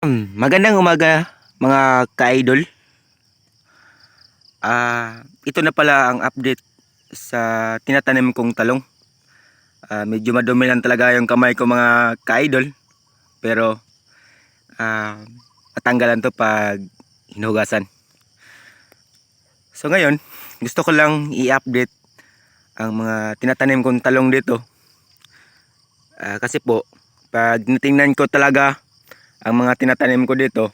Magandang umaga mga ka-idol. Ito na pala ang update sa tinatanim kong talong. Medyo madumi lang talaga yung kamay ko mga ka-idol. Pero matanggalan to pag hinugasan. So ngayon, gusto ko lang i-update ang mga tinatanim kong talong dito. Kasi po, pag natingnan ko talaga ang mga tinatanim ko dito,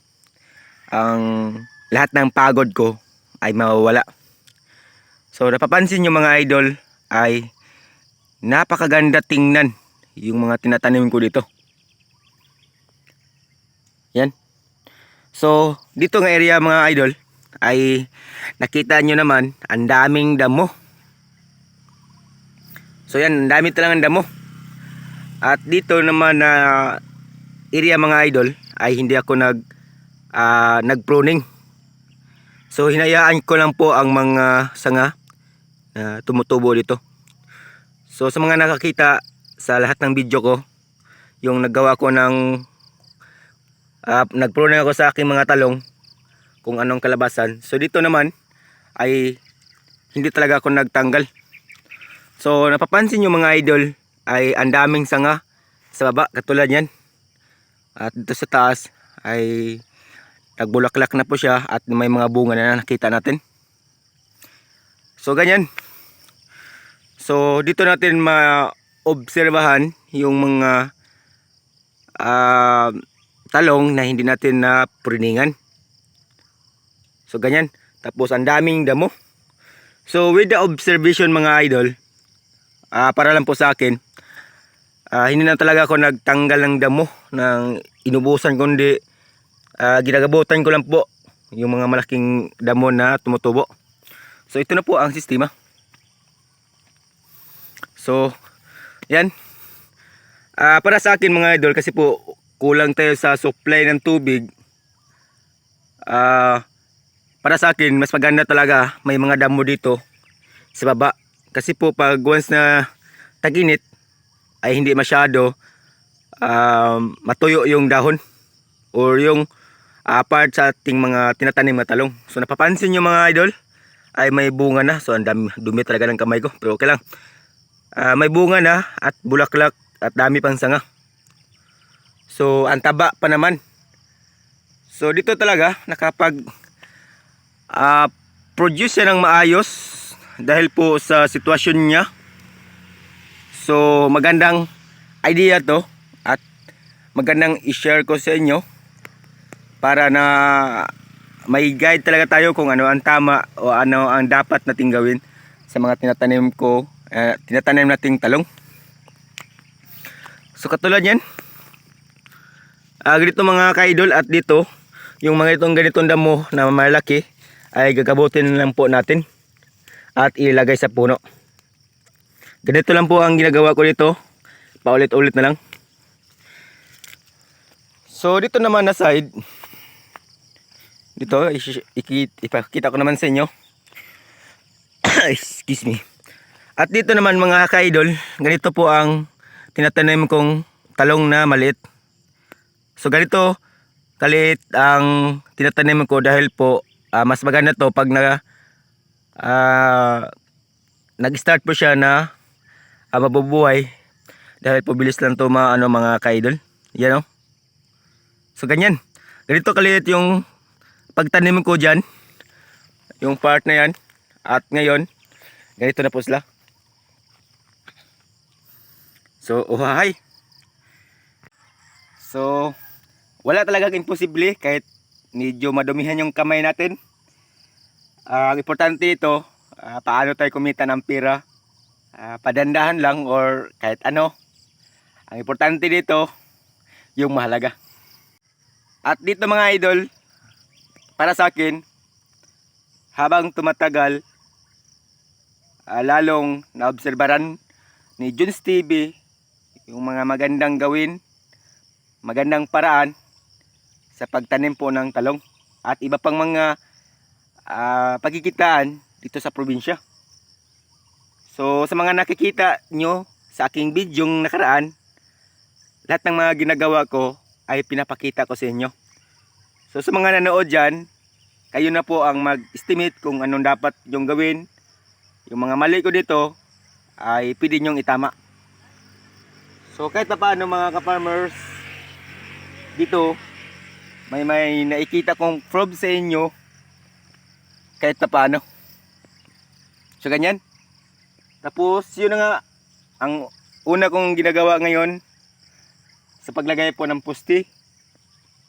ang lahat ng pagod ko ay mawawala. So napapansin nyo mga idol ay napakaganda tingnan yung mga tinatanim ko dito. Yan. So dito ng area mga idol ay nakita nyo naman ang daming damo. So yan, ang dami talagang damo. At dito naman na area mga idol ay hindi ako nag-pruning. So hinayaan ko lang po ang mga sanga na tumutubo dito. So sa mga nakakita sa lahat ng video ko, yung naggawa ko ng nagpruning ako sa aking mga talong kung anong kalabasan. So dito naman ay hindi talaga ako nagtanggal. So napapansin nyo mga idol ay ang daming sanga sa baba katulad yan. At dito sa taas ay nagbulaklak na po siya at may mga bunga na nakita natin. So ganyan. So dito natin maobserbahan yung mga talong na hindi natin na pruningan. So ganyan. Tapos ang daming damo. So with the observation mga idol, para lang po sa akin, hindi na talaga ako nagtanggal ng damo ng inubusan, kundi ginagabutan ko lang po yung mga malaking damo na tumutubo. So ito na po ang sistema. So yan, para sa akin mga idol, kasi po kulang tayo sa supply ng tubig. Para sa akin mas maganda talaga may mga damo dito sa baba, kasi po pag once na taginit ay hindi masyado matuyo yung dahon or yung part sa ating mga tinatanim na talong. So napapansin nyo mga idol ay may bunga na. So ang dumi talaga ng kamay ko, pero okay lang. May bunga na at bulaklak at dami pang sanga. So ang taba pa naman. So dito talaga nakapag produce siya ng maayos dahil po sa sitwasyon niya. So magandang idea to at magandang i-share ko sa inyo para na may guide talaga tayo kung ano ang tama o ano ang dapat nating gawin sa mga tinatanim ko, tinatanim nating talong. So katulad yan, ganito mga ka-idol, at dito yung mga itong ganitong damo na malaki ay gagabutin lang po natin at ilagay sa puno. Ganito lang po ang ginagawa ko dito, paulit-ulit na lang. So dito naman na side, dito ipakita ko naman sa inyo. Excuse me. At dito naman mga ka-idol, ganito po ang tinatanim kong talong na maliit. So ganito kaliit ang tinatanim ko dahil po mas maganda to pag nag-start po siya na mabubuhay, dahil po bilis lang to mga ka-idol. Yan o. So ganyan. Ganito kaliit yung pagtanim ko dyan, yung part na yan. At ngayon ganito na po sila. So uhahay. So wala talagang imposible kahit medyo madumihan yung kamay natin. Ang importante ito, paano tayo kumita ng pera. Padandahan lang or kahit ano. Ang importante dito yung mahalaga. At dito mga idol, para sa akin, habang tumatagal, lalong naobserbaran ni Junes TV yung mga magandang gawin, magandang paraan sa pagtanim po ng talong at iba pang mga pagkikitaan dito sa probinsya. So sa mga nakikita nyo sa aking video nakaraan, lahat ng mga ginagawa ko ay pinapakita ko sa inyo. So sa mga nanood dyan, kayo na po ang mag-estimate kung anong dapat yung gawin. Yung mga mali ko dito ay pwede nyong itama. So kahit pa paano mga ka-farmers, dito may nakikita kong probe sa inyo kahit pa paano. So ganyan. Tapos yun na nga ang una kong ginagawa ngayon sa paglagay po ng poste.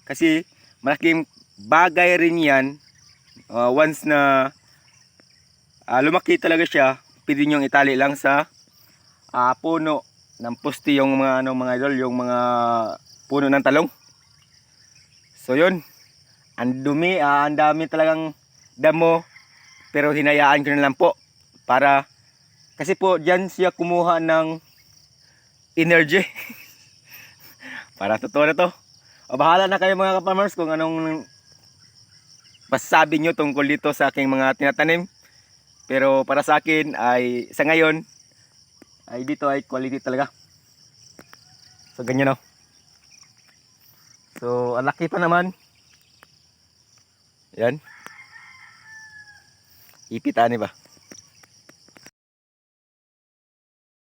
Kasi malaking bagay rin yan. Once na lumaki talaga siya, pwede nyong itali lang sa puno ng poste yung mga mga idol, yung mga puno ng talong. So yun, ang dami talagang damo, pero hinayaan ko na lang po para kasi po diyan siya kumuha ng energy. Para totoo na to. O bahala na kayo mga ka-farmers kung anong masasabi nyo tungkol dito sa aking mga tinatanim. Pero para sa akin ay sa ngayon ay dito ay quality talaga. So ganyan o. So ang laki pa naman. Yan. Ipit ani ba?